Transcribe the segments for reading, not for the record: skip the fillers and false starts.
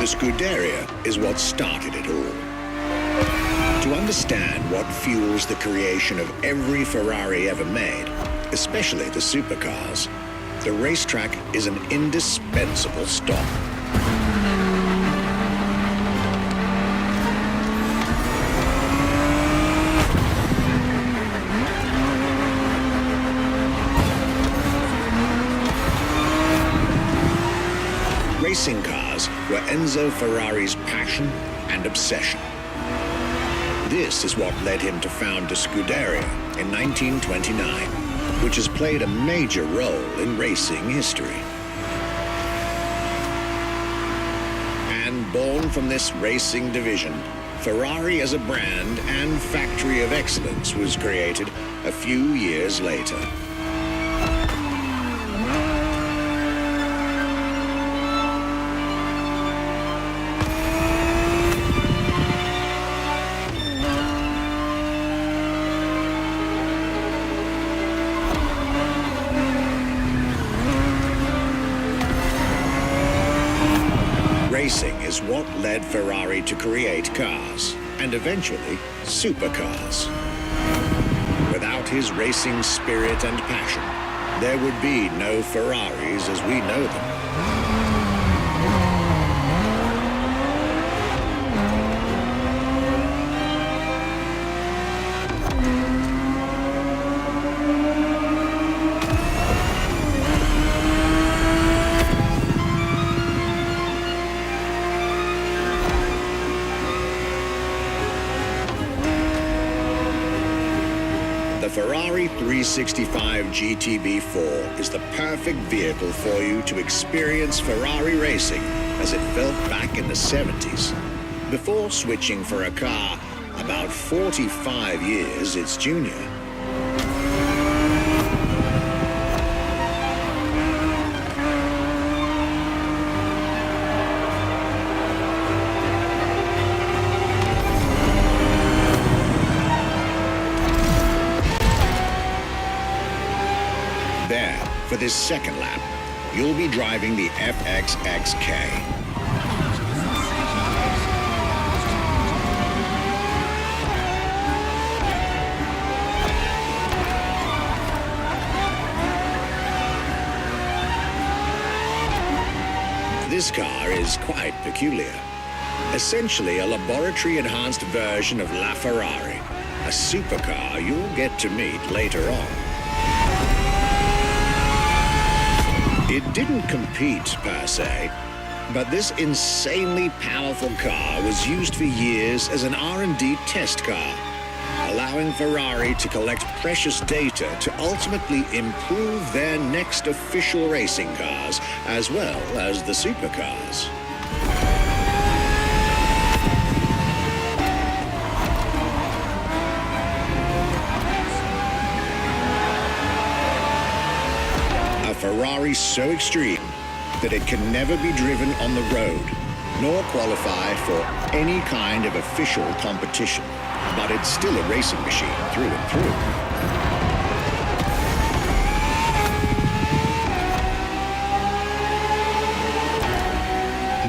The Scuderia is what started it all. To understand what fuels the creation of every Ferrari ever made, especially the supercars, the racetrack is an indispensable stop. Racing cars were Enzo Ferrari's passion and obsession. This is what led him to found the Scuderia in 1929, which has played a major role in racing history. And born from this racing division, Ferrari as a brand and factory of excellence was created a few years later. Racing is what led Ferrari to create cars, and eventually supercars. Without his racing spirit and passion, there would be no Ferraris as we know them. The Ferrari 365 GTB4 is the perfect vehicle for you to experience Ferrari racing as it felt back in the 70s, before switching for a car about 45 years its junior. There, for this second lap, you'll be driving the FXXK. This car is quite peculiar. Essentially a laboratory-enhanced version of La Ferrari, a supercar you'll get to meet later on. It didn't compete, per se, but this insanely powerful car was used for years as an R&D test car, allowing Ferrari to collect precious data to ultimately improve their next official racing cars, as well as the supercars. Ferrari so extreme that it can never be driven on the road, nor qualify for any kind of official competition. But it's still a racing machine through and through.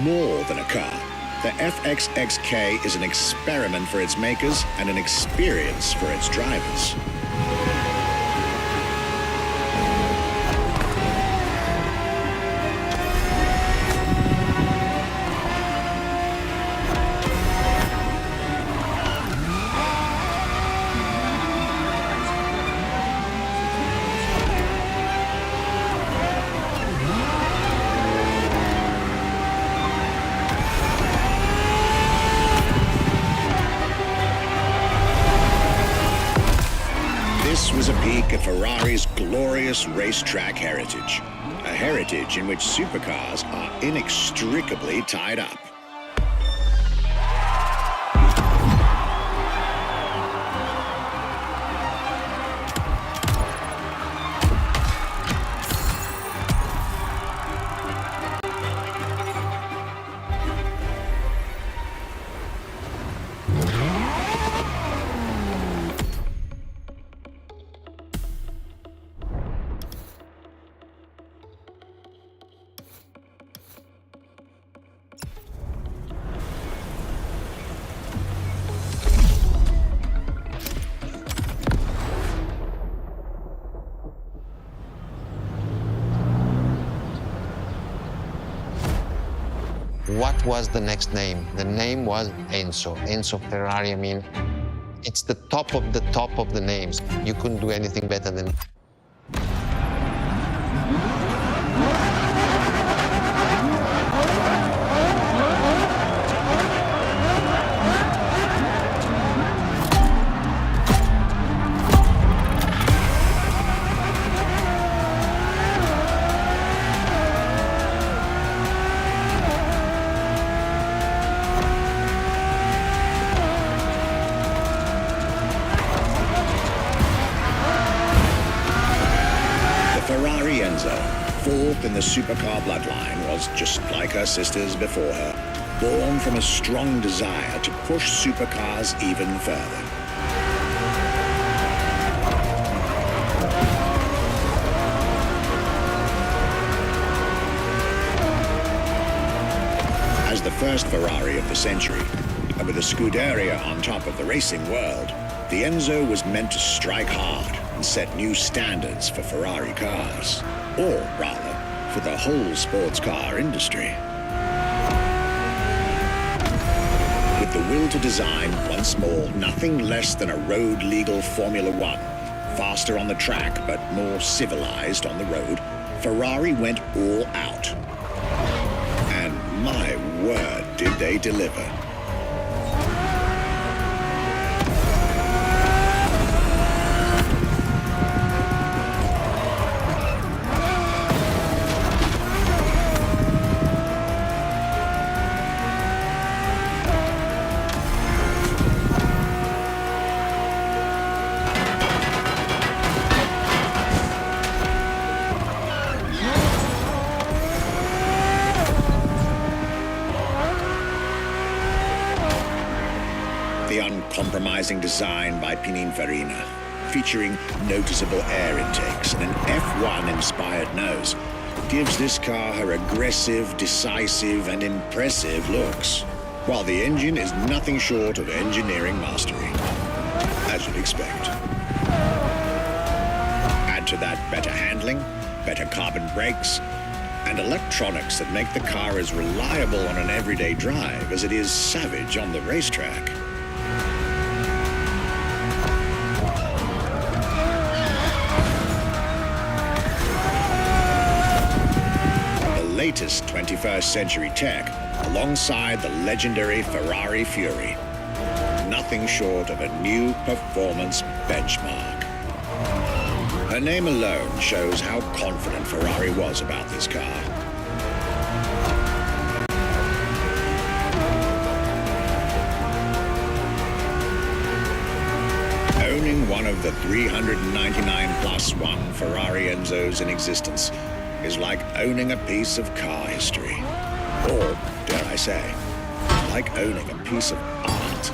More than a car, the FXXK is an experiment for its makers and an experience for its drivers. This was a peek at Ferrari's glorious racetrack heritage, a heritage in which supercars are inextricably tied up. what was the next name? The name was Enzo. Enzo Ferrari, I mean, it's the top of the names. You couldn't do anything better than. Ferrari Enzo, fourth in the supercar bloodline, was just like her sisters before her, born from a strong desire to push supercars even further. As the first Ferrari of the century, and with a Scuderia on top of the racing world, the Enzo was meant to strike hard and set new standards for Ferrari cars, or rather, for the whole sports car industry. With the will to design, once more, nothing less than a road-legal Formula One, faster on the track but more civilized on the road, Ferrari went all out. And my word, did they deliver. The uncompromising design by Pininfarina, featuring noticeable air intakes and an F1-inspired nose, gives this car her aggressive, decisive, and impressive looks, while the engine is nothing short of engineering mastery, as you'd expect. Add to that better handling, better carbon brakes, and electronics that make the car as reliable on an everyday drive as it is savage on the racetrack. Latest 21st century tech alongside the legendary Ferrari Fury. Nothing short of a new performance benchmark. Her name alone shows how confident Ferrari was about this car. Owning one of the 399 plus one Ferrari Enzos in existence is like owning a piece of car history. Or, dare I say, like owning a piece of art.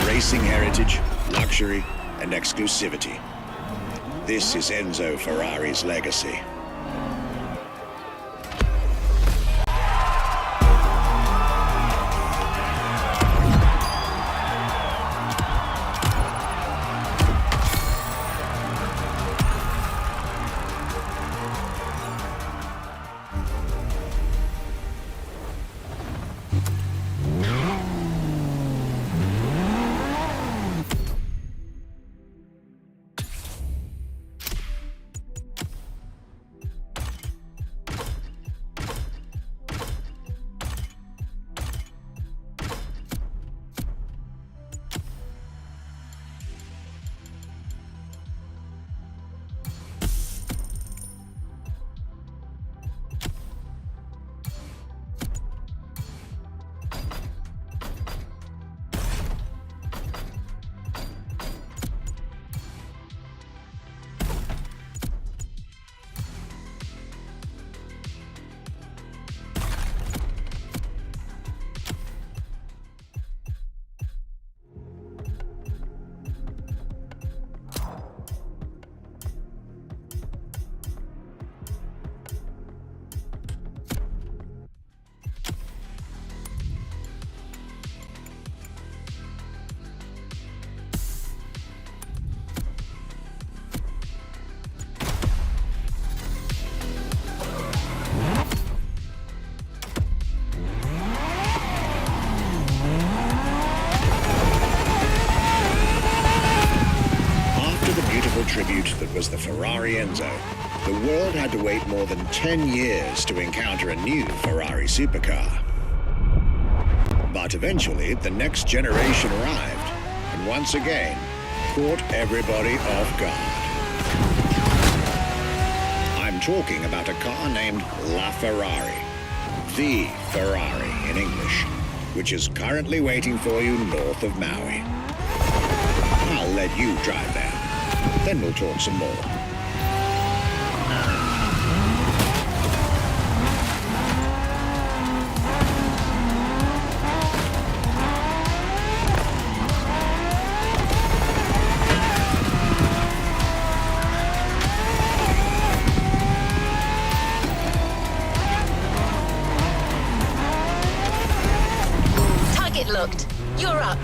Racing heritage, luxury, and exclusivity. This is Enzo Ferrari's legacy. Ferrari Enzo, the world had to wait more than 10 years to encounter a new Ferrari supercar. But eventually, the next generation arrived, and once again, caught everybody off guard. I'm talking about a car named La Ferrari, the Ferrari in English, which is currently waiting for you north of Maui. I'll let you drive there. Then we'll talk some more. Target locked. You're up.